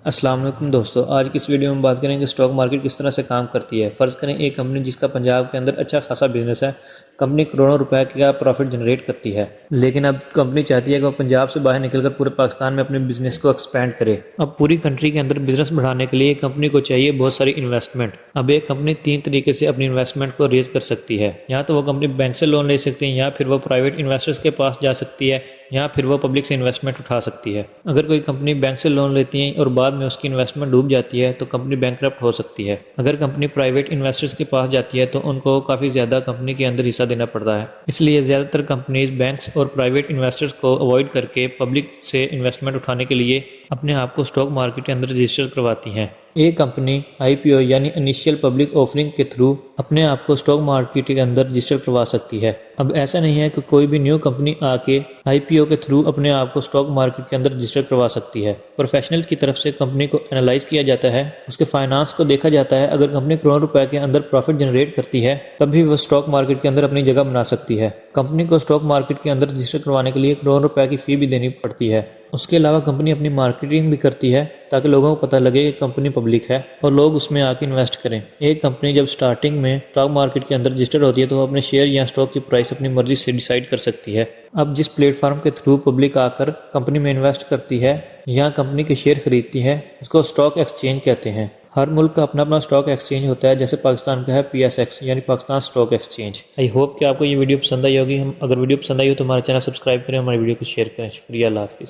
अस्सलाम वालेकुम दोस्तों, आज की इस वीडियो में बात करेंगे स्टॉक मार्केट किस तरह से काम करती है। फ़र्ज़ करें एक कंपनी जिसका पंजाब के अंदर अच्छा खासा बिजनेस है, कंपनी करोड़ों रुपए का प्रॉफिट जनरेट करती है, लेकिन अब कंपनी चाहती है कि वो पंजाब से बाहर निकलकर पूरे पाकिस्तान में अपने बिजनेस को एक्सपेंड करे। अब पूरी कंट्री के अंदर बिजनेस बढ़ाने के लिए कंपनी को चाहिए बहुत सारी इन्वेस्टमेंट। अब एक कंपनी 3 तरीके से अपनी इन्वेस्टमेंट को रेज कर सकती है। या तो वो कंपनी बैंक से लोन ले सकती है, या फिर वो प्राइवेट इन्वेस्टर्स के पास जा सकती है, या फिर वो पब्लिक से इन्वेस्टमेंट उठा सकती है। अगर कोई कंपनी बैंक से लोन लेती है और बाद में उसकी इन्वेस्टमेंट डूब जाती है तो कंपनी बैंकरप्ट हो सकती है। अगर कंपनी प्राइवेट इन्वेस्टर्स के पास जाती है तो उनको काफ़ी ज़्यादा कंपनी के अंदर हिस्सा देना पड़ता है। इसलिए ज़्यादातर कंपनीज बैंक्स और प्राइवेट इन्वेस्टर्स को अवॉइड करके पब्लिक से इन्वेस्टमेंट उठाने के लिए अपने आप को स्टॉक मार्केट के अंदर रजिस्टर करवाती हैं। एक कंपनी IPO यानी इनिशियल पब्लिक ऑफरिंग के थ्रू अपने आप को स्टॉक मार्केट के अंदर रजिस्टर करवा सकती है। अब ऐसा नहीं है कि कोई भी न्यू कंपनी आके IPO के थ्रू अपने आप को स्टॉक मार्केट के अंदर रजिस्टर करवा सकती है। प्रोफेशनल की तरफ से कंपनी को एनालाइज किया जाता है, उसके फाइनेंस को देखा जाता है। अगर कंपनी करोड़ों रुपए के अंदर प्रॉफिट जनरेट करती है तभी वह स्टॉक मार्केट के अंदर अपनी जगह बना सकती है। कंपनी को स्टॉक मार्केट के अंदर रजिस्टर करवाने के लिए करोड़ों रुपए की फी भी देनी पड़ती है। उसके अलावा कंपनी अपनी मार्केटिंग भी करती है ताकि लोगों को पता लगे कि कंपनी पब्लिक है और लोग उसमें आके इन्वेस्ट करें। एक कंपनी जब स्टार्टिंग में स्टॉक मार्केट के अंदर रजिस्टर होती है तो वो अपने शेयर या स्टॉक की प्राइस अपनी मर्जी से डिसाइड कर सकती है। अब जिस प्लेटफॉर्म के थ्रू पब्लिक आकर कंपनी में इन्वेस्ट करती है या कंपनी के शेयर खरीदती है उसको स्टॉक एक्सचेंज कहते हैं। हर मुल्क का अपना अपना स्टॉक एक्सचेंज होता है, जैसे पाकिस्तान का है PSX यानी Pakistan stock exchange. I hope कि आपको ये वीडियो पसंद आई होगी। अगर वीडियो पसंद आई हो तो हमारे चैनल सब्सक्राइब करें, हमारी वीडियो को शेयर करें। शुक्रिया, अल्लाह हाफिज़।